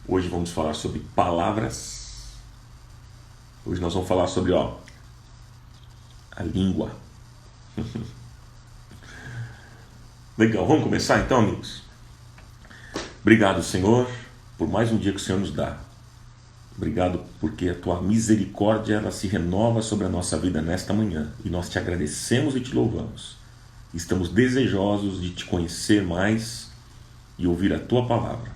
Hoje vamos falar sobre palavras. Hoje nós vamos falar sobre a língua. Legal, vamos começar então, amigos? Obrigado, Senhor, por mais um dia que o Senhor nos dá. Obrigado porque a Tua misericórdia ela se renova sobre a nossa vida nesta manhã. E nós te agradecemos e te louvamos. Estamos desejosos de te conhecer mais e ouvir a Tua palavra.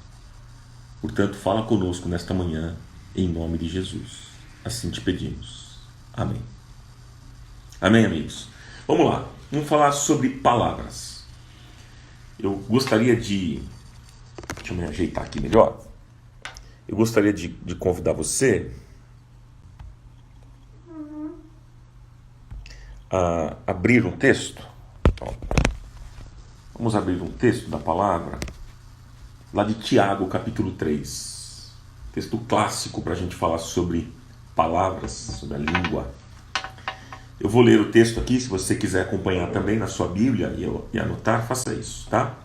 Portanto, fala conosco nesta manhã, em nome de Jesus. Assim te pedimos. Amém. Amém, amigos? Vamos lá, vamos falar sobre palavras. Eu gostaria de... Deixa eu me ajeitar aqui melhor. Eu gostaria de convidar você a abrir um texto. Vamos abrir um texto da palavra lá de Tiago, capítulo 3. Texto clássico para a gente falar sobre palavras, sobre a língua. Eu vou ler o texto aqui, se você quiser acompanhar também na sua Bíblia e anotar, faça isso, tá?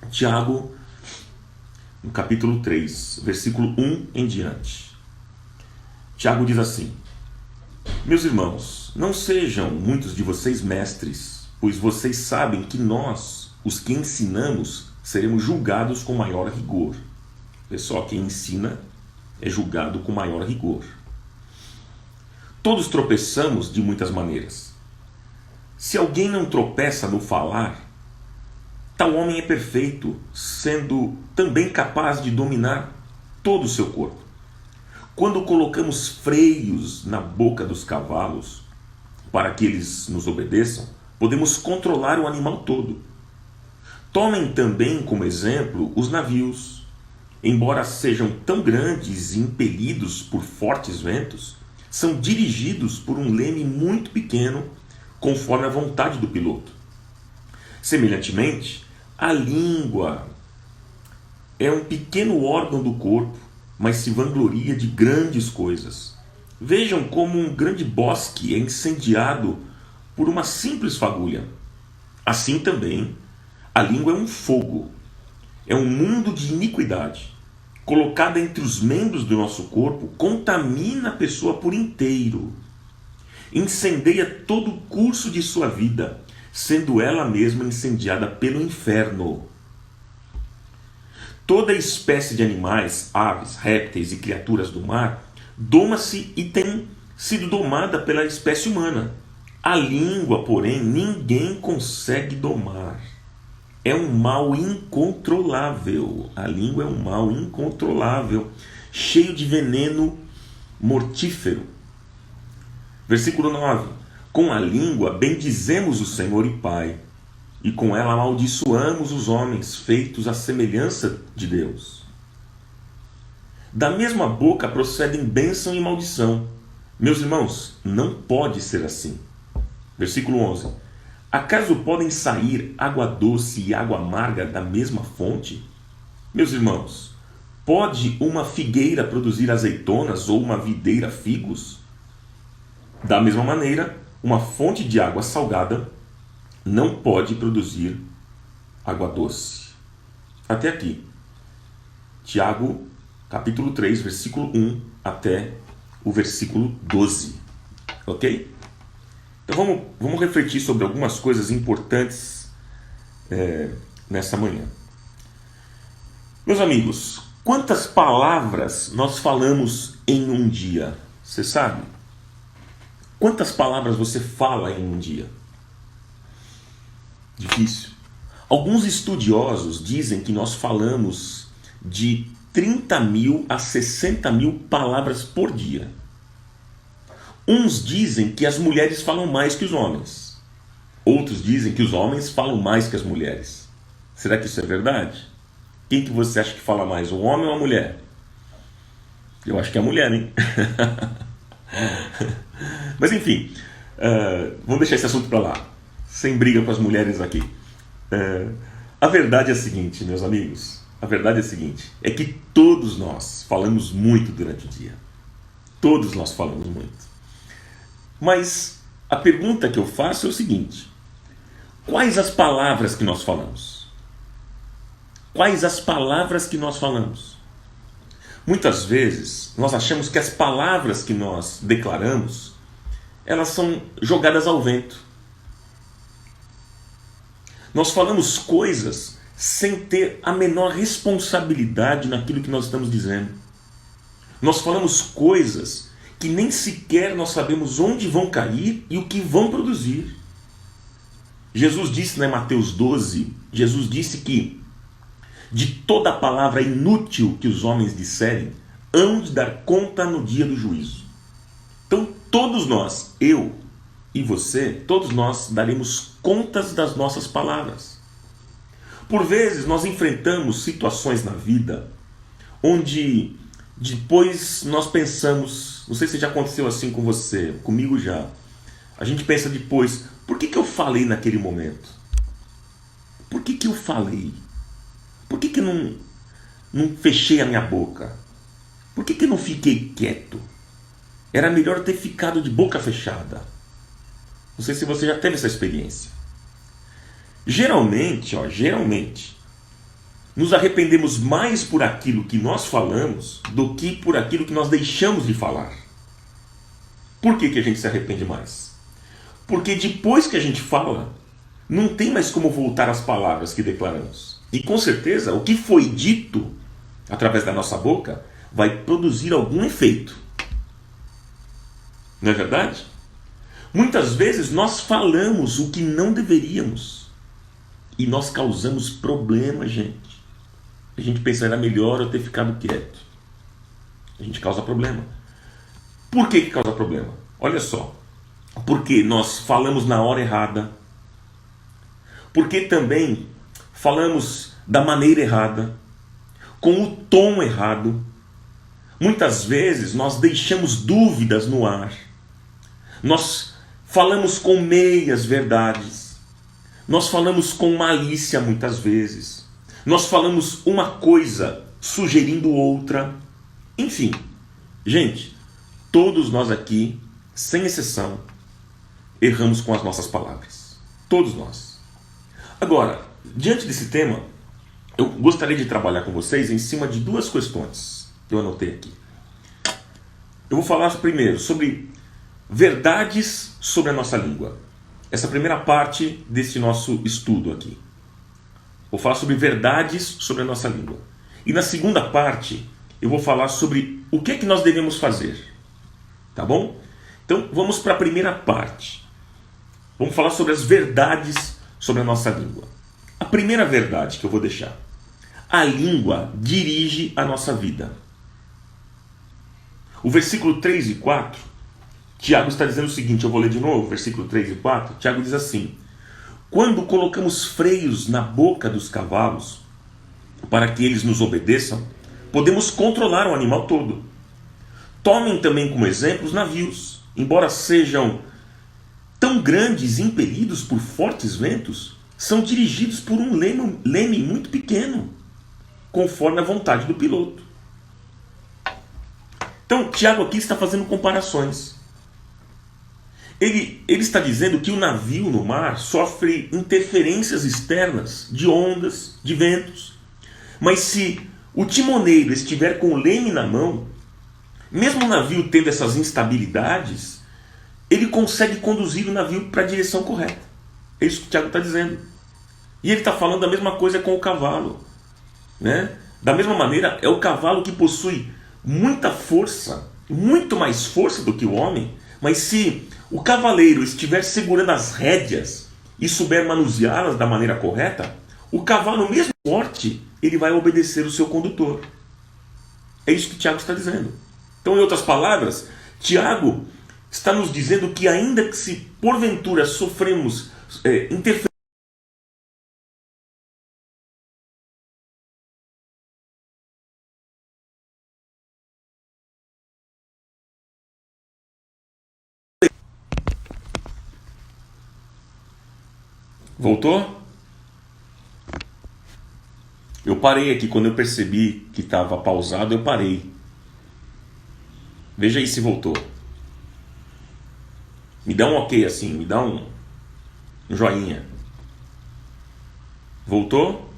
Tiago, no capítulo 3, versículo 1 em diante. Tiago diz assim: Meus irmãos, não sejam muitos de vocês mestres, pois vocês sabem que nós, os que ensinamos, seremos julgados com maior rigor. Pessoal, quem ensina é julgado com maior rigor. Todos tropeçamos de muitas maneiras. Se alguém não tropeça no falar, tal homem é perfeito, sendo também capaz de dominar todo o seu corpo. Quando colocamos freios na boca dos cavalos, para que eles nos obedeçam, podemos controlar o animal todo. Tomem também como exemplo os navios. Embora sejam tão grandes e impelidos por fortes ventos, são dirigidos por um leme muito pequeno, conforme a vontade do piloto. Semelhantemente, a língua é um pequeno órgão do corpo, mas se vangloria de grandes coisas. Vejam como um grande bosque é incendiado por uma simples fagulha. Assim também, a língua é um fogo, é um mundo de iniquidade. Colocada entre os membros do nosso corpo, contamina a pessoa por inteiro. Incendeia todo o curso de sua vida, sendo ela mesma incendiada pelo inferno. Toda espécie de animais, aves, répteis e criaturas do mar doma-se e tem sido domada pela espécie humana. A língua, porém, ninguém consegue domar. É um mal incontrolável. A língua é um mal incontrolável, cheio de veneno mortífero. Versículo 9. Com a língua bendizemos o Senhor e Pai, e com ela amaldiçoamos os homens feitos à semelhança de Deus. Da mesma boca procedem bênção e maldição. Meus irmãos, não pode ser assim. Versículo 11. Acaso podem sair água doce e água amarga da mesma fonte? Meus irmãos, pode uma figueira produzir azeitonas ou uma videira figos? Da mesma maneira, uma fonte de água salgada não pode produzir água doce. Até aqui. Tiago, capítulo 3, versículo 1 até o versículo 12. Ok? Então vamos refletir sobre algumas coisas importantes nessa manhã. Meus amigos, quantas palavras nós falamos em um dia? Você sabe? Quantas palavras você fala em um dia? Difícil. Alguns estudiosos dizem que nós falamos de 30 mil a 60 mil palavras por dia. Uns dizem que as mulheres falam mais que os homens. Outros dizem que os homens falam mais que as mulheres. Será que isso é verdade? Quem que você acha que fala mais, um homem ou uma mulher? Eu acho que é a mulher, hein? Mas enfim, vamos deixar esse assunto para lá. Sem briga com as mulheres aqui. A verdade é a seguinte, meus amigos. A verdade é a seguinte. É que todos nós falamos muito durante o dia. Todos nós falamos muito. Mas a pergunta que eu faço é o seguinte: quais as palavras que nós falamos? Quais as palavras que nós falamos? Muitas vezes nós achamos que as palavras que nós declaramos, elas são jogadas ao vento. Nós falamos coisas sem ter a menor responsabilidade naquilo que nós estamos dizendo. Nós falamos coisas que nem sequer nós sabemos onde vão cair e o que vão produzir. Jesus disse, em Mateus 12, Jesus disse que de toda palavra inútil que os homens disserem, hão de dar conta no dia do juízo. Então todos nós, eu e você, todos nós daremos contas das nossas palavras. Por vezes nós enfrentamos situações na vida onde depois nós pensamos, não sei se já aconteceu assim com você, comigo já. A gente pensa depois, por que eu falei naquele momento? Por que eu falei? Por que eu não fechei a minha boca? Por que eu não fiquei quieto? Era melhor eu ter ficado de boca fechada. Não sei se você já teve essa experiência. Geralmente, nos arrependemos mais por aquilo que nós falamos do que por aquilo que nós deixamos de falar. Por que a gente se arrepende mais? Porque depois que a gente fala, não tem mais como voltar às palavras que declaramos. E com certeza, o que foi dito através da nossa boca vai produzir algum efeito. Não é verdade? Muitas vezes nós falamos o que não deveríamos e nós causamos problema, gente. A gente pensa, era melhor eu ter ficado quieto. A gente causa problema. Por que causa problema? Olha só. Porque nós falamos na hora errada. Porque também falamos da maneira errada, com o tom errado. Muitas vezes nós deixamos dúvidas no ar. Nós falamos com meias verdades. Nós falamos com malícia muitas vezes. Nós falamos uma coisa sugerindo outra. Enfim, gente, todos nós aqui, sem exceção, erramos com as nossas palavras. Todos nós. Agora, diante desse tema, eu gostaria de trabalhar com vocês em cima de duas questões que eu anotei aqui. Eu vou falar primeiro sobre verdades sobre a nossa língua. Essa primeira parte desse nosso estudo aqui. Vou falar sobre verdades sobre a nossa língua. E na segunda parte, eu vou falar sobre o que é que nós devemos fazer. Tá bom? Então, vamos para a primeira parte. Vamos falar sobre as verdades sobre a nossa língua. A primeira verdade que eu vou deixar. A língua dirige a nossa vida. O versículo 3 e 4, Tiago está dizendo o seguinte, eu vou ler de novo, versículo 3 e 4, Tiago diz assim: quando colocamos freios na boca dos cavalos, para que eles nos obedeçam, podemos controlar o animal todo. Tomem também como exemplo os navios, embora sejam tão grandes e impelidos por fortes ventos, são dirigidos por um leme muito pequeno, conforme a vontade do piloto. Então, Tiago aqui está fazendo comparações. Ele está dizendo que o navio no mar sofre interferências externas de ondas, de ventos. Mas se o timoneiro estiver com o leme na mão, mesmo o navio tendo essas instabilidades, ele consegue conduzir o navio para a direção correta. É isso que o Tiago está dizendo. E ele está falando da mesma coisa com o cavalo. Né? Da mesma maneira, é o cavalo que possui muita força, muito mais força do que o homem, mas se o cavaleiro estiver segurando as rédeas e souber manuseá-las da maneira correta, o cavalo, mesmo forte, ele vai obedecer o seu condutor. É isso que Tiago está dizendo. Então, em outras palavras, Tiago está nos dizendo que ainda que se porventura sofremos interferência, voltou? Eu parei aqui, quando eu percebi que estava pausado, eu parei. Veja aí se voltou. Me dá um ok assim, me dá um joinha. Voltou?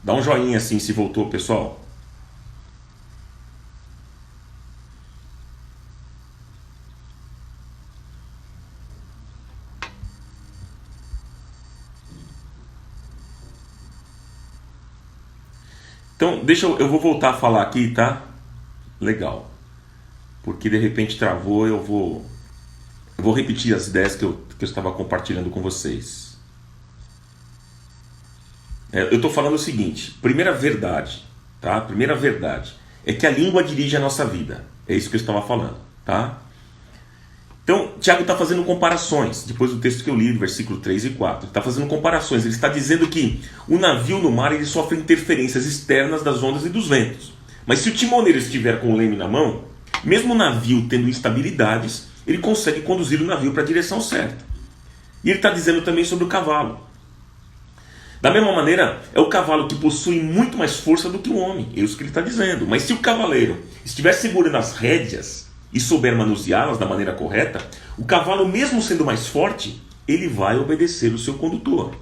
Dá um joinha assim se voltou, pessoal. Então, eu vou voltar a falar aqui, tá? Legal. Porque de repente travou, eu vou repetir as ideias que eu estava compartilhando com vocês. Eu estou falando o seguinte, primeira verdade, tá? Primeira verdade é que a língua dirige a nossa vida. É isso que eu estava falando, tá? Então, Tiago está fazendo comparações, depois do texto que eu li, versículo 3 e 4. Ele está fazendo comparações, ele está dizendo que o navio no mar ele sofre interferências externas das ondas e dos ventos. Mas se o timoneiro estiver com o leme na mão, mesmo o navio tendo instabilidades, ele consegue conduzir o navio para a direção certa. E ele está dizendo também sobre o cavalo. Da mesma maneira, é o cavalo que possui muito mais força do que o homem, é isso que ele está dizendo. Mas se o cavaleiro estiver segurando as rédeas e souber manuseá-las da maneira correta, o cavalo, mesmo sendo mais forte, ele vai obedecer o seu condutor.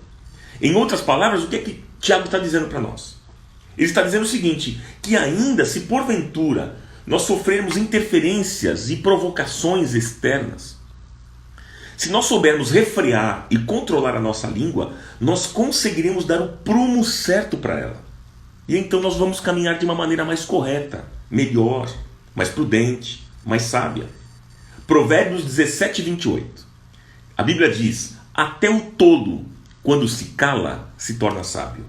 Em outras palavras, o que é que Tiago está dizendo para nós? Ele está dizendo o seguinte, que ainda se porventura nós sofrermos interferências e provocações externas, se nós soubermos refrear e controlar a nossa língua, nós conseguiremos dar o prumo certo para ela. E então nós vamos caminhar de uma maneira mais correta, melhor, mais prudente, mais sábia. Provérbios 17, 28. A Bíblia diz, até o tolo, quando se cala, se torna sábio.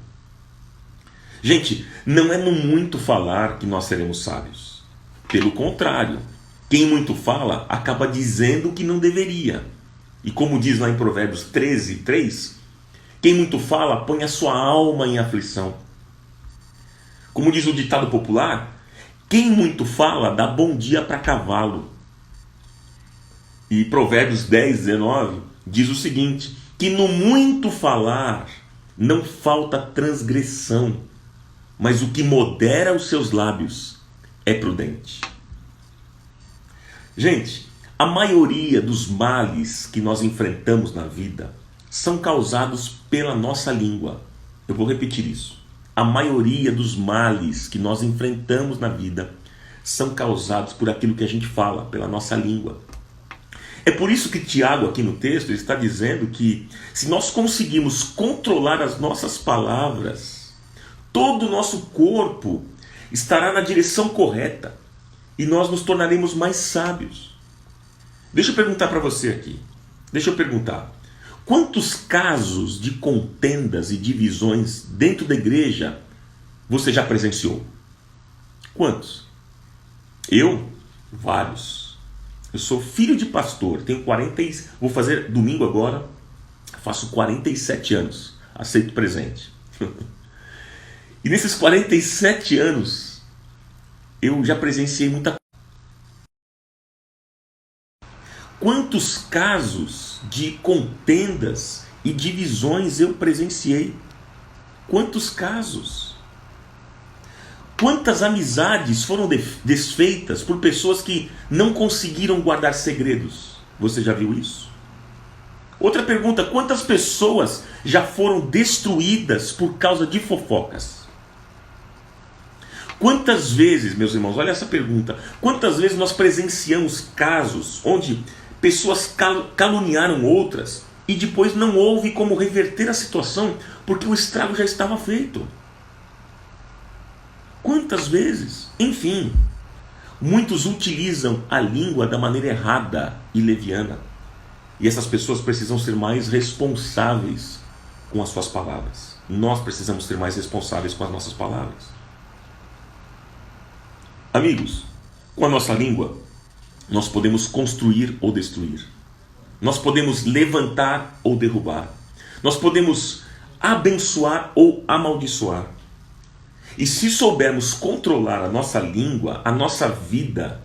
Gente, não é no muito falar que nós seremos sábios. Pelo contrário, quem muito fala acaba dizendo o que não deveria. E como diz lá em Provérbios 13, 3, quem muito fala põe a sua alma em aflição. Como diz o ditado popular, quem muito fala dá bom dia para cavalo. E Provérbios 10, 19 diz o seguinte, que no muito falar não falta transgressão, mas o que modera os seus lábios é prudente. Gente, a maioria dos males que nós enfrentamos na vida são causados pela nossa língua. Eu vou repetir isso. A maioria dos males que nós enfrentamos na vida são causados por aquilo que a gente fala, pela nossa língua. É por isso que Tiago, aqui no texto, está dizendo que se nós conseguirmos controlar as nossas palavras, todo o nosso corpo estará na direção correta e nós nos tornaremos mais sábios. Deixa eu perguntar para você aqui. Quantos casos de contendas e divisões dentro da igreja você já presenciou? Quantos? Eu? Vários. Eu sou filho de pastor, tenho 40, vou fazer domingo agora, faço 47 anos, aceito presente. E nesses 47 anos, eu já presenciei muita coisa. Quantos casos de contendas e divisões eu presenciei? Quantos casos? Quantas amizades foram desfeitas por pessoas que não conseguiram guardar segredos? Você já viu isso? Outra pergunta, quantas pessoas já foram destruídas por causa de fofocas? Quantas vezes, meus irmãos, olha essa pergunta, quantas vezes nós presenciamos casos onde pessoas caluniaram outras e depois não houve como reverter a situação porque o estrago já estava feito? Quantas vezes? Enfim, muitos utilizam a língua da maneira errada e leviana. E essas pessoas precisam ser mais responsáveis com as suas palavras. Nós precisamos ser mais responsáveis com as nossas palavras. Amigos, com a nossa língua, nós podemos construir ou destruir. Nós podemos levantar ou derrubar. Nós podemos abençoar ou amaldiçoar. E se soubermos controlar a nossa língua, a nossa vida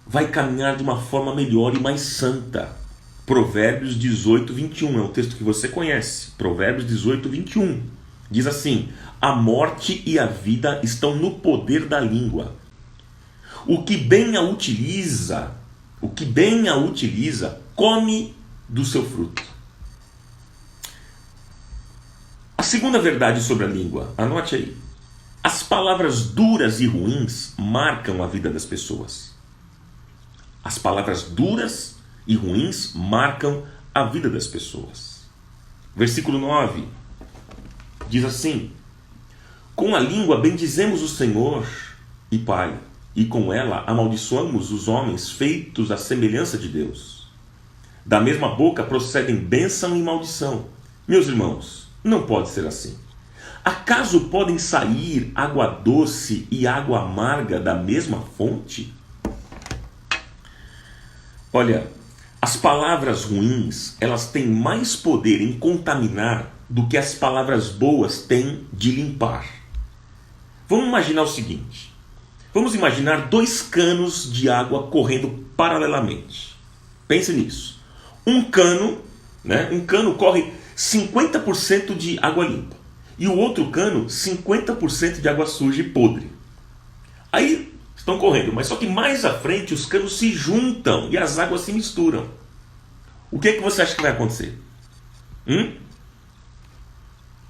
vai caminhar de uma forma melhor e mais santa. Provérbios 18, 21 é um texto que você conhece. Provérbios 18, 21 diz assim: a morte e a vida estão no poder da língua. O que bem a utiliza, come do seu fruto. A segunda verdade sobre a língua, anote aí. As palavras duras e ruins marcam a vida das pessoas. As palavras duras e ruins marcam a vida das pessoas. Versículo 9 diz assim: com a língua bendizemos o Senhor e Pai, e com ela amaldiçoamos os homens feitos à semelhança de Deus. Da mesma boca procedem bênção e maldição. Meus irmãos, não pode ser assim. Acaso podem sair água doce e água amarga da mesma fonte? Olha, as palavras ruins, elas têm mais poder em contaminar do que as palavras boas têm de limpar. Vamos imaginar o seguinte. Vamos imaginar dois canos de água correndo paralelamente. Pense nisso. Um cano corre 50% de água limpa. E o outro cano, 50% de água suja e podre. Aí estão correndo, mas só que mais à frente os canos se juntam e as águas se misturam. O que você acha que vai acontecer?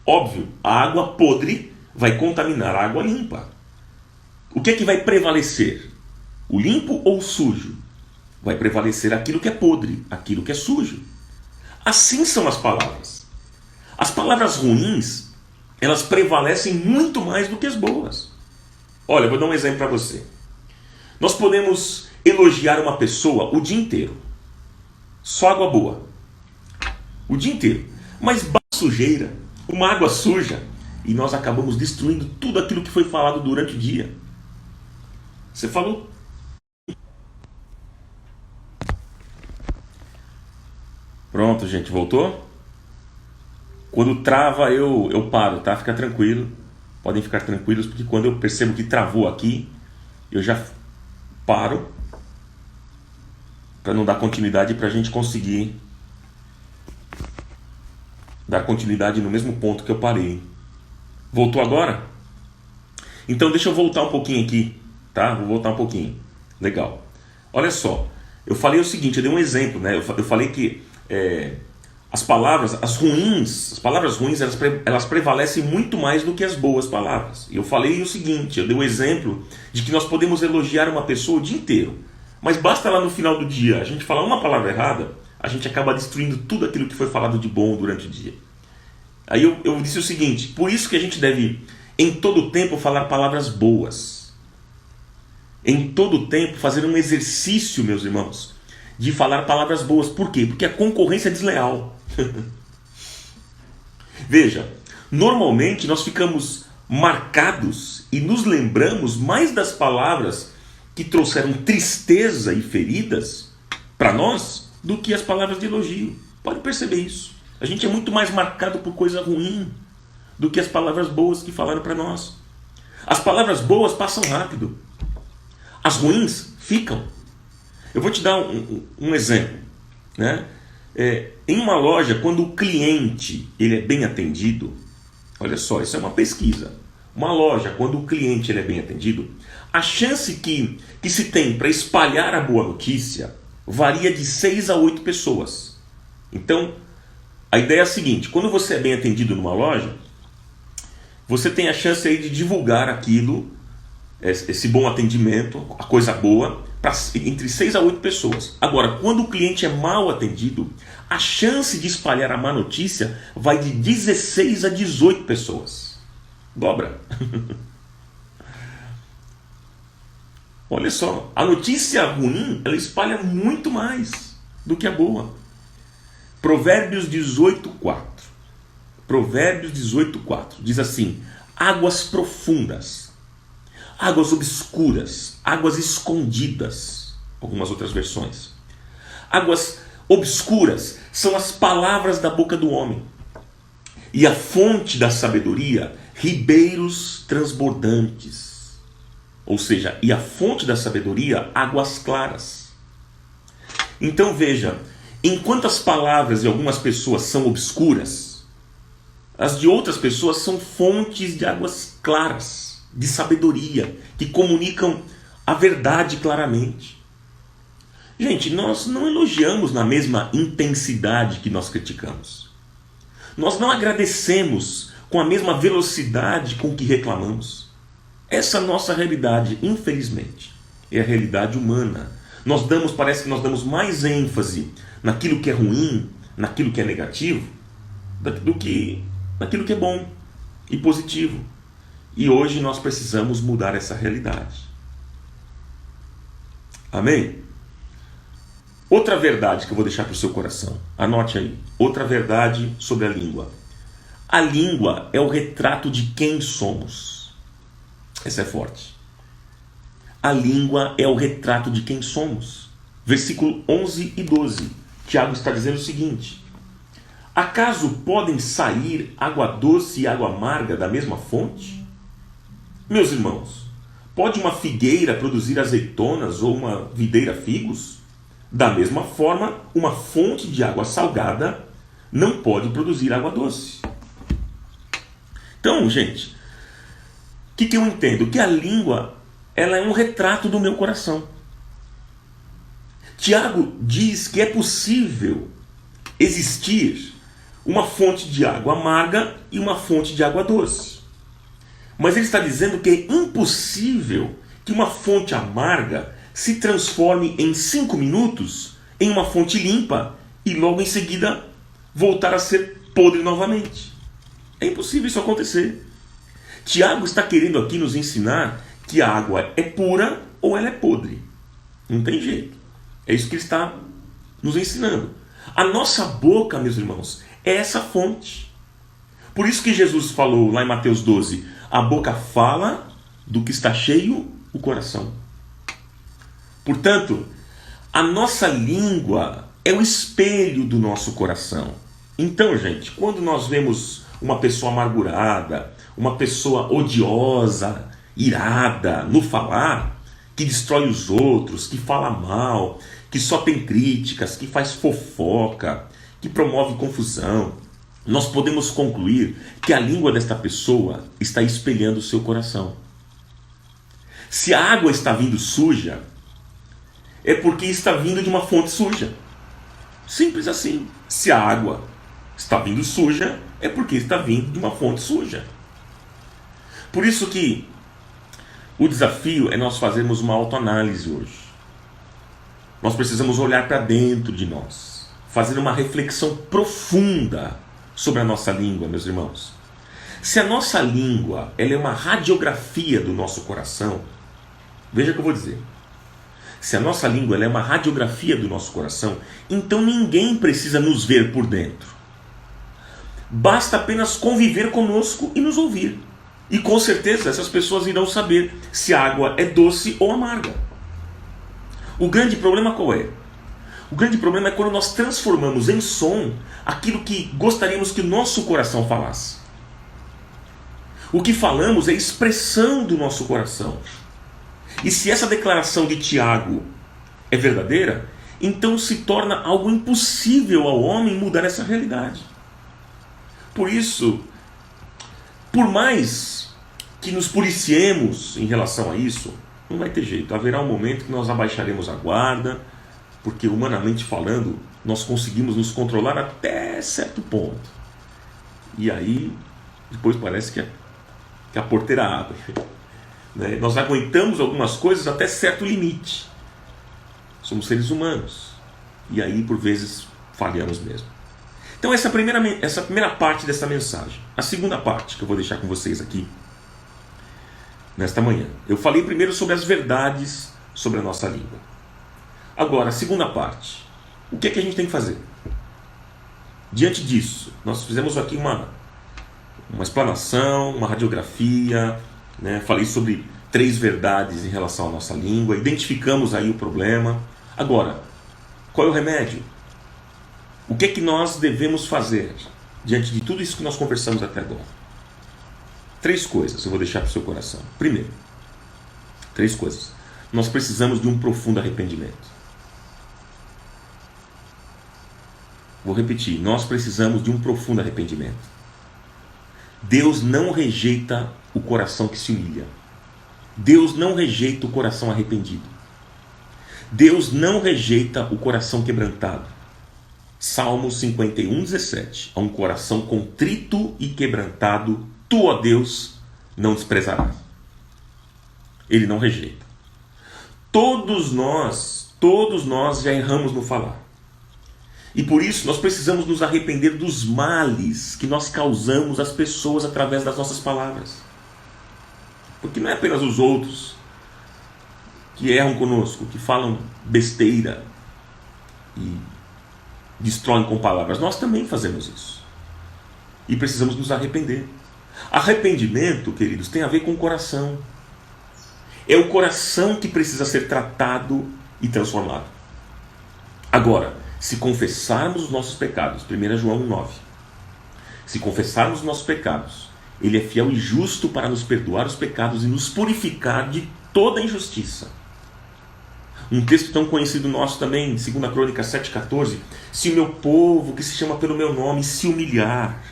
Óbvio, a água podre vai contaminar a água limpa. O que vai prevalecer? O limpo ou o sujo? Vai prevalecer aquilo que é podre, aquilo que é sujo. Assim são as palavras. As palavras ruins, elas prevalecem muito mais do que as boas. Olha, eu vou dar um exemplo para você. Nós podemos elogiar uma pessoa o dia inteiro. Só água boa. O dia inteiro. Mas basta sujeira, uma água suja, e nós acabamos destruindo tudo aquilo que foi falado durante o dia. Você falou. Pronto, gente, voltou? Quando trava, eu paro, tá? Fica tranquilo. Podem ficar tranquilos, porque quando eu percebo que travou aqui, eu já paro para não dar continuidade, para a gente conseguir dar continuidade no mesmo ponto que eu parei. Voltou agora? Então deixa eu voltar um pouquinho aqui, tá? Vou voltar um pouquinho. Legal. Olha só, eu falei o seguinte, eu dei um exemplo, né? Eu falei que as palavras ruins, elas prevalecem muito mais do que as boas palavras. E eu falei o seguinte, eu dei o exemplo de que nós podemos elogiar uma pessoa o dia inteiro, mas basta lá no final do dia a gente falar uma palavra errada, a gente acaba destruindo tudo aquilo que foi falado de bom durante o dia. Aí eu disse o seguinte, por isso que a gente deve, em todo tempo, falar palavras boas. Em todo tempo, fazer um exercício, meus irmãos, de falar palavras boas. Por quê? Porque a concorrência é desleal. Veja, normalmente nós ficamos marcados e nos lembramos mais das palavras que trouxeram tristeza e feridas para nós do que as palavras de elogio. Pode perceber isso. A gente é muito mais marcado por coisa ruim do que as palavras boas que falaram para nós. As palavras boas passam rápido. As ruins ficam. Eu vou te dar um exemplo, né? Em uma loja, quando o cliente ele é bem atendido, olha só, isso é uma pesquisa. Uma loja, quando o cliente ele é bem atendido, a chance que se tem para espalhar a boa notícia varia de 6 a 8 pessoas. Então, a ideia é a seguinte, quando você é bem atendido numa loja, você tem a chance aí de divulgar aquilo, esse bom atendimento, a coisa boa, entre 6 a 8 pessoas. Agora, quando o cliente é mal atendido, a chance de espalhar a má notícia vai de 16 a 18 pessoas. Dobra. Olha só, a notícia ruim, ela espalha muito mais do que a boa. Provérbios 18:4. Provérbios 18:4 diz assim: águas profundas, águas obscuras, águas escondidas, algumas outras versões. Águas obscuras são as palavras da boca do homem, e a fonte da sabedoria, ribeiros transbordantes. Ou seja, e a fonte da sabedoria, águas claras. Então veja, enquanto as palavras de algumas pessoas são obscuras, as de outras pessoas são fontes de águas claras, de sabedoria, que comunicam a verdade claramente. Gente, nós não elogiamos na mesma intensidade que nós criticamos. Nós não agradecemos com a mesma velocidade com que reclamamos. Essa nossa realidade, infelizmente, é a realidade humana. Parece que nós damos mais ênfase naquilo que é ruim, naquilo que é negativo, do que naquilo que é bom e positivo. E hoje nós precisamos mudar essa realidade. Amém? Outra verdade que eu vou deixar para o seu coração. Anote aí. Outra verdade sobre a língua. A língua é o retrato de quem somos. Essa é forte. A língua é o retrato de quem somos. Versículo 11 e 12. Tiago está dizendo o seguinte: acaso podem sair água doce e água amarga da mesma fonte? Meus irmãos, pode uma figueira produzir azeitonas ou uma videira figos? Da mesma forma, uma fonte de água salgada não pode produzir água doce. Então, gente, o que eu entendo? Que a língua, ela é um retrato do meu coração. Tiago diz que é possível existir uma fonte de água amarga e uma fonte de água doce. Mas ele está dizendo que é impossível que uma fonte amarga se transforme em 5 minutos em uma fonte limpa e logo em seguida voltar a ser podre novamente. É impossível isso acontecer. Tiago está querendo aqui nos ensinar que a água é pura ou ela é podre. Não tem jeito. É isso que ele está nos ensinando. A nossa boca, meus irmãos, é essa fonte. Por isso que Jesus falou lá em Mateus 12, a boca fala do que está cheio o coração. Portanto, a nossa língua é o espelho do nosso coração. Então, gente, quando nós vemos uma pessoa amargurada, uma pessoa odiosa, irada no falar, que destrói os outros, que fala mal, que só tem críticas, que faz fofoca, que promove confusão, nós podemos concluir que a língua desta pessoa está espelhando o seu coração. Se a água está vindo suja, é porque está vindo de uma fonte suja. Simples assim. Se a água está vindo suja, é porque está vindo de uma fonte suja. Por isso que o desafio é nós fazermos uma autoanálise hoje. Nós precisamos olhar para dentro de nós, fazer uma reflexão profunda sobre a nossa língua, meus irmãos. Se a nossa língua ela é uma radiografia do nosso coração, veja o que eu vou dizer. Se a nossa língua ela é uma radiografia do nosso coração, então ninguém precisa nos ver por dentro. Basta apenas conviver conosco e nos ouvir. E com certeza essas pessoas irão saber se a água é doce ou amarga. O grande problema qual é? O grande problema é quando nós transformamos em som aquilo que gostaríamos que o nosso coração falasse. O que falamos é expressão do nosso coração. E se essa declaração de Tiago é verdadeira, então se torna algo impossível ao homem mudar essa realidade. Por isso, por mais que nos policiemos em relação a isso, não vai ter jeito. Haverá um momento que nós abaixaremos a guarda, porque humanamente falando, nós conseguimos nos controlar até certo ponto. E aí, depois parece que a porteira abre. Né? Nós aguentamos algumas coisas até certo limite. Somos seres humanos. E aí, por vezes, falhamos mesmo. Então, essa é a primeira parte dessa mensagem. A segunda parte que eu vou deixar com vocês aqui, nesta manhã. Eu falei primeiro sobre as verdades sobre a nossa língua. Agora, a segunda parte. O que é que a gente tem que fazer? Diante disso, nós fizemos aqui uma explanação, uma radiografia, né? Falei sobre 3 verdades em relação à nossa língua, identificamos aí o problema. Agora, qual é o remédio? O que é que nós devemos fazer diante de tudo isso que nós conversamos até agora? 3 coisas eu vou deixar para o seu coração. Primeiro, 3 coisas. Nós precisamos de um profundo arrependimento. Vou repetir, nós precisamos de um profundo arrependimento. Deus não rejeita o coração que se humilha. Deus não rejeita o coração arrependido. Deus não rejeita o coração quebrantado. Salmo 51:17. A um coração contrito e quebrantado, tu, ó Deus, não desprezarás. Ele não rejeita. Todos nós já erramos no falar. E por isso nós precisamos nos arrepender dos males que nós causamos às pessoas através das nossas palavras. Porque não é apenas os outros que erram conosco, que falam besteira e destroem com palavras. Nós também fazemos isso. E precisamos nos arrepender. Arrependimento, queridos, tem a ver com o coração. É o coração que precisa ser tratado e transformado. Agora, se confessarmos os nossos pecados, 1 João 1,9, se confessarmos os nossos pecados, Ele é fiel e justo para nos perdoar os pecados e nos purificar de toda injustiça. Um texto tão conhecido nosso também, 2 Crônicas 7,14, se o meu povo, que se chama pelo meu nome, se humilhar,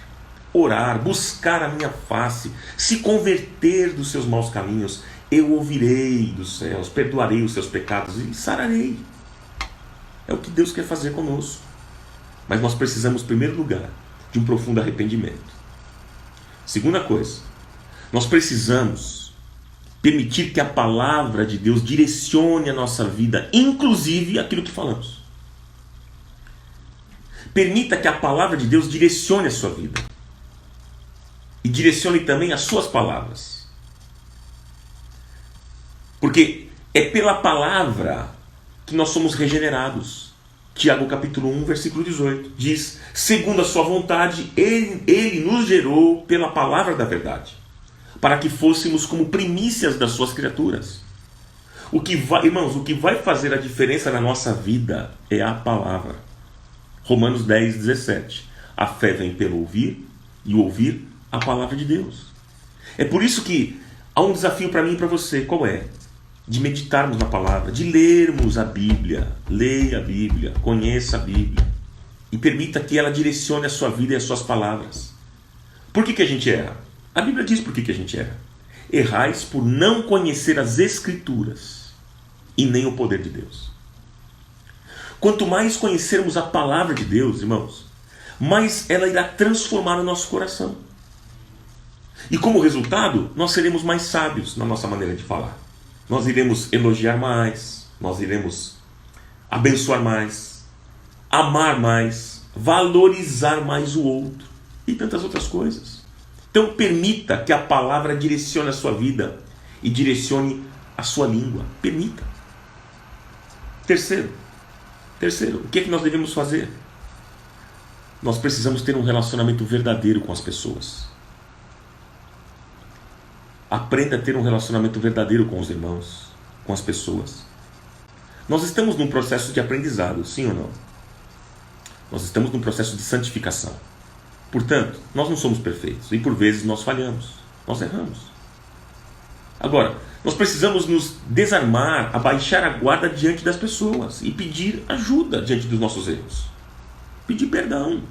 orar, buscar a minha face, se converter dos seus maus caminhos, eu ouvirei dos céus, perdoarei os seus pecados e sararei. É o que Deus quer fazer conosco. Mas nós precisamos, em primeiro lugar, de um profundo arrependimento. Segunda coisa, nós precisamos permitir que a palavra de Deus direcione a nossa vida, inclusive aquilo que falamos. Permita que a palavra de Deus direcione a sua vida. E direcione também as suas palavras. Porque é pela palavra que nós somos regenerados. Tiago capítulo 1, versículo 18 diz: segundo a sua vontade, ele nos gerou pela palavra da verdade, para que fôssemos como primícias das suas criaturas. Irmãos, o que vai fazer a diferença na nossa vida é a palavra. Romanos 10:17. A fé vem pelo ouvir, e o ouvir a palavra de Deus. É por isso que há um desafio para mim e para você. Qual é? De meditarmos na palavra, de lermos a Bíblia. Leia a Bíblia, conheça a Bíblia e permita que ela direcione a sua vida e as suas palavras. Por que a gente erra? A Bíblia diz por que a gente erra. Errais por não conhecer as Escrituras e nem o poder de Deus. Quanto mais conhecermos a palavra de Deus, irmãos, mais ela irá transformar o nosso coração. E como resultado, nós seremos mais sábios na nossa maneira de falar. Nós iremos elogiar mais, nós iremos abençoar mais, amar mais, valorizar mais o outro e tantas outras coisas. Então permita que a palavra direcione a sua vida e direcione a sua língua. Permita. Terceiro, o que é que nós devemos fazer? Nós precisamos ter um relacionamento verdadeiro com as pessoas. Aprenda a ter um relacionamento verdadeiro com os irmãos, com as pessoas. Nós estamos num processo de aprendizado, sim ou não? Nós estamos num processo de santificação. Portanto, nós não somos perfeitos e por vezes nós falhamos, nós erramos. Agora, nós precisamos nos desarmar, abaixar a guarda diante das pessoas e pedir ajuda diante dos nossos erros. Pedir perdão.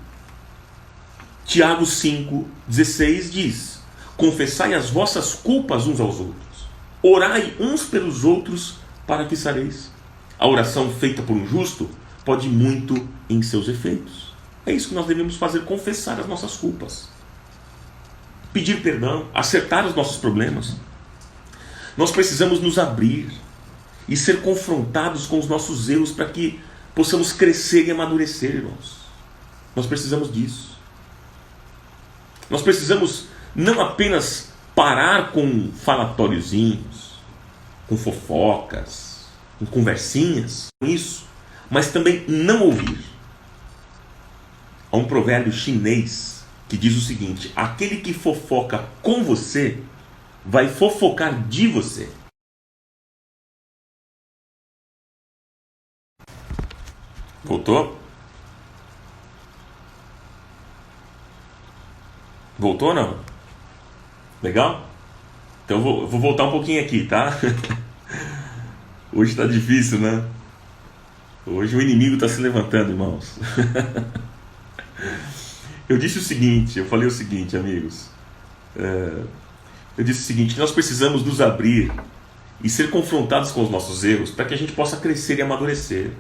Tiago 5,16 diz: confessai as vossas culpas uns aos outros, orai uns pelos outros para que sareis. A oração feita por um justo pode muito em seus efeitos. É isso que nós devemos fazer, confessar as nossas culpas, pedir perdão, acertar os nossos problemas. Nós precisamos nos abrir e ser confrontados com os nossos erros para que possamos crescer e amadurecer, irmãos. Nós precisamos disso. Nós precisamos não apenas parar com falatóriozinhos, com fofocas, com conversinhas, com isso, mas também não ouvir. Há um provérbio chinês que diz o seguinte: aquele que fofoca com você vai fofocar de você. Voltou? Voltou ou não? Legal? Então eu vou voltar um pouquinho aqui, tá? Hoje tá difícil, né? Hoje o inimigo está se levantando, irmãos. Eu falei o seguinte, amigos. Eu disse o seguinte: nós precisamos nos abrir e ser confrontados com os nossos erros para que a gente possa crescer e amadurecer.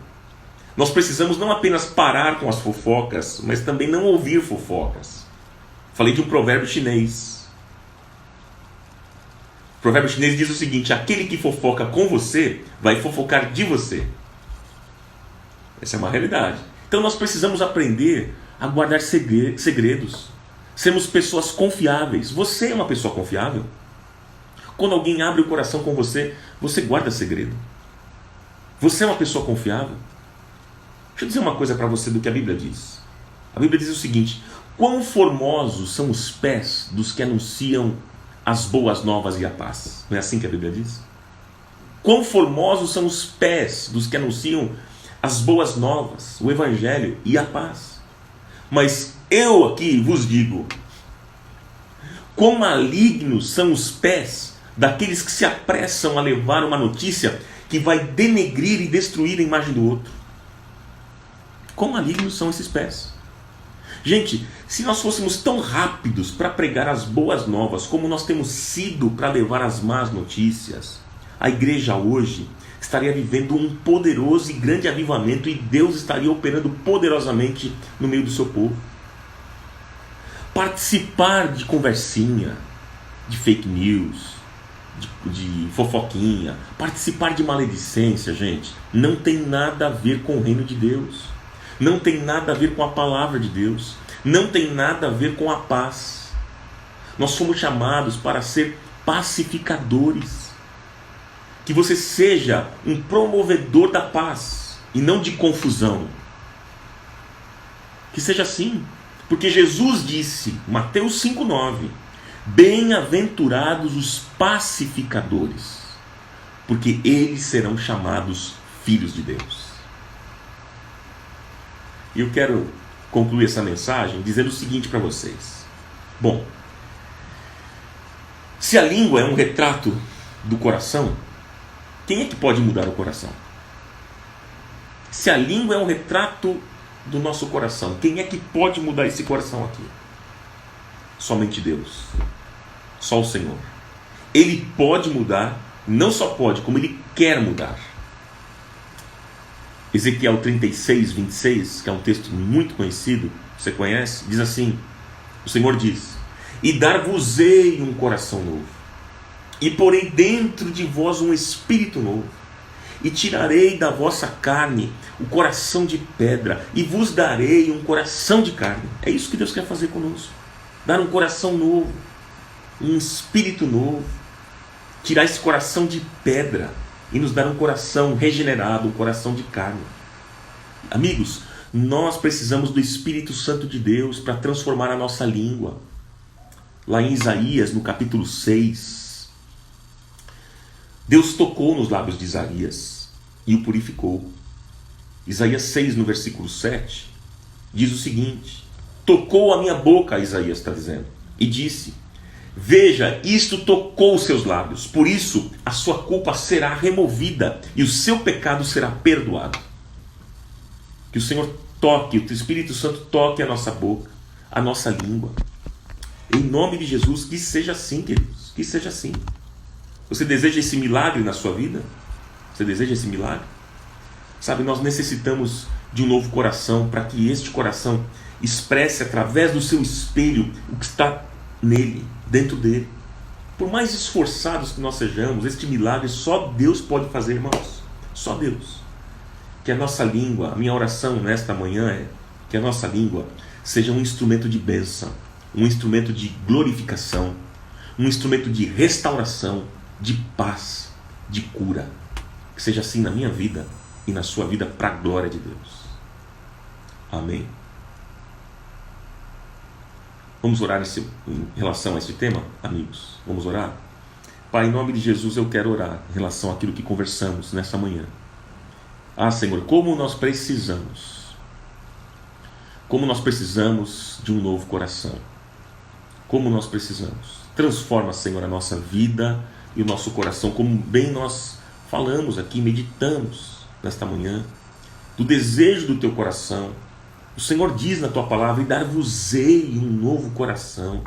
Nós precisamos não apenas parar com as fofocas, mas também não ouvir fofocas. Falei de um provérbio chinês. O provérbio chinês diz o seguinte: aquele que fofoca com você, vai fofocar de você. Essa é uma realidade. Então nós precisamos aprender a guardar segredos. Sermos pessoas confiáveis. Você é uma pessoa confiável? Quando alguém abre o coração com você, você guarda segredo. Você é uma pessoa confiável? Deixa eu dizer uma coisa para você do que a Bíblia diz. A Bíblia diz o seguinte: quão formosos são os pés dos que anunciam as boas novas e a paz. Não é assim que a Bíblia diz? Quão formosos são os pés dos que anunciam as boas novas, o Evangelho e a paz. Mas eu aqui vos digo: quão malignos são os pés daqueles que se apressam a levar uma notícia que vai denegrir e destruir a imagem do outro. Quão malignos são esses pés. Gente, se nós fôssemos tão rápidos para pregar as boas novas como nós temos sido para levar as más notícias, a igreja hoje estaria vivendo um poderoso e grande avivamento e Deus estaria operando poderosamente no meio do seu povo. Participar de conversinha, de fake news, de fofoquinha, participar de maledicência, gente, não tem nada a ver com o reino de Deus. Não tem nada a ver com a palavra de Deus. Não tem nada a ver com a paz. Nós fomos chamados para ser pacificadores. Que você seja um promovedor da paz e não de confusão. Que seja assim. Porque Jesus disse, Mateus 5,9: bem-aventurados os pacificadores, porque eles serão chamados filhos de Deus. E eu quero concluir essa mensagem dizendo o seguinte para vocês. Bom, se a língua é um retrato do coração, quem é que pode mudar o coração? Se a língua é um retrato do nosso coração, quem é que pode mudar esse coração aqui? Somente Deus. Só o Senhor. Ele pode mudar, não só pode, como Ele quer mudar. Ezequiel 36, 26, que é um texto muito conhecido, você conhece, diz assim: o Senhor diz: e dar-vos-ei um coração novo, e porei dentro de vós um espírito novo, e tirarei da vossa carne o coração de pedra, e vos darei um coração de carne. É isso que Deus quer fazer conosco. Dar um coração novo, um espírito novo, tirar esse coração de pedra e nos dar um coração regenerado, um coração de carne. Amigos, nós precisamos do Espírito Santo de Deus para transformar a nossa língua. Lá em Isaías, no capítulo 6, Deus tocou nos lábios de Isaías e o purificou. Isaías 6, no versículo 7, diz o seguinte: tocou a minha boca, Isaías está dizendo, e disse: veja, isto tocou os seus lábios, por isso a sua culpa será removida e o seu pecado será perdoado. Que o Senhor toque, o Espírito Santo toque a nossa boca, a nossa língua. Em nome de Jesus, que seja assim, queridos, que seja assim. Você deseja esse milagre na sua vida? Você deseja esse milagre? Sabe, nós necessitamos de um novo coração para que este coração expresse através do seu espelho o que está nele, dentro dele. Por mais esforçados que nós sejamos, este milagre só Deus pode fazer, irmãos. Só Deus. Que a nossa língua, a minha oração nesta manhã é que a nossa língua seja um instrumento de bênção, um instrumento de glorificação, um instrumento de restauração, de paz, de cura. Que seja assim na minha vida e na sua vida, para a glória de Deus. Amém. Vamos orar em relação a esse tema, amigos? Vamos orar? Pai, em nome de Jesus eu quero orar em relação àquilo que conversamos nessa manhã. Ah, Senhor, como nós precisamos de um novo coração. Como nós precisamos. Transforma, Senhor, a nossa vida e o nosso coração, como bem nós falamos aqui, meditamos nesta manhã, do desejo do teu coração. O Senhor diz na tua palavra: e dar-vos-ei um novo coração,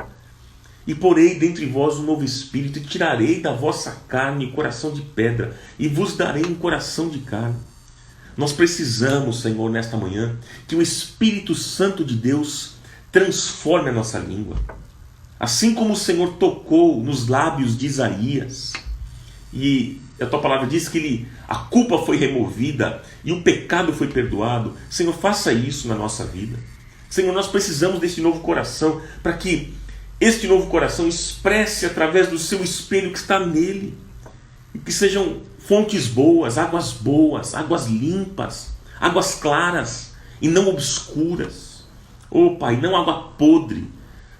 e porei dentre vós um novo espírito, e tirarei da vossa carne coração de pedra, e vos darei um coração de carne. Nós precisamos, Senhor, nesta manhã, que o Espírito Santo de Deus transforme a nossa língua. Assim como o Senhor tocou nos lábios de Isaías, e a tua palavra diz que a culpa foi removida e o pecado foi perdoado. Senhor, faça isso na nossa vida. Senhor, nós precisamos deste novo coração, para que este novo coração expresse através do seu espelho que está nele. E que sejam fontes boas, águas limpas, águas claras e não obscuras. Oh Pai, não água podre.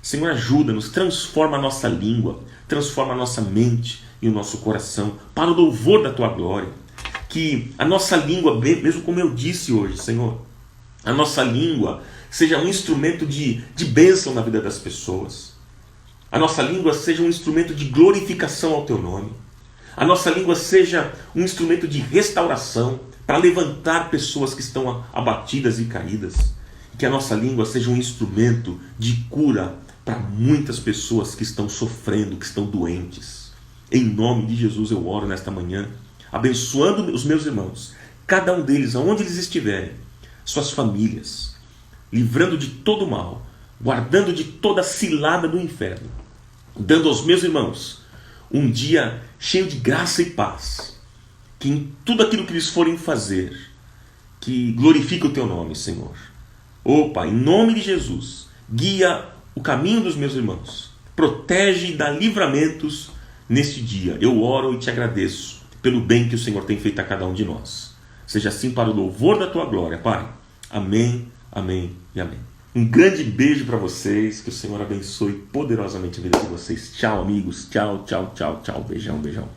Senhor, ajuda-nos, transforma a nossa língua, transforma a nossa mente e o nosso coração para o louvor da Tua glória. Que a nossa língua, mesmo como eu disse hoje, Senhor, a nossa língua seja um instrumento de bênção na vida das pessoas. A nossa língua seja um instrumento de glorificação ao Teu nome. A nossa língua seja um instrumento de restauração para levantar pessoas que estão abatidas e caídas. Que a nossa língua seja um instrumento de cura para muitas pessoas que estão sofrendo, que estão doentes. Em nome de Jesus eu oro nesta manhã, abençoando os meus irmãos, cada um deles, aonde eles estiverem, suas famílias, livrando de todo mal, guardando de toda cilada do inferno, dando aos meus irmãos um dia cheio de graça e paz, que em tudo aquilo que eles forem fazer, que glorifique o Teu nome, Senhor. Ó Pai, em nome de Jesus, guia o caminho dos meus irmãos, protege e dá livramentos neste dia. Eu oro e Te agradeço pelo bem que o Senhor tem feito a cada um de nós. Seja assim para o louvor da Tua glória, Pai. Amém, amém e amém. Um grande beijo para vocês, que o Senhor abençoe poderosamente a vida de vocês. Tchau, amigos. Tchau, tchau, tchau, tchau. Beijão, beijão.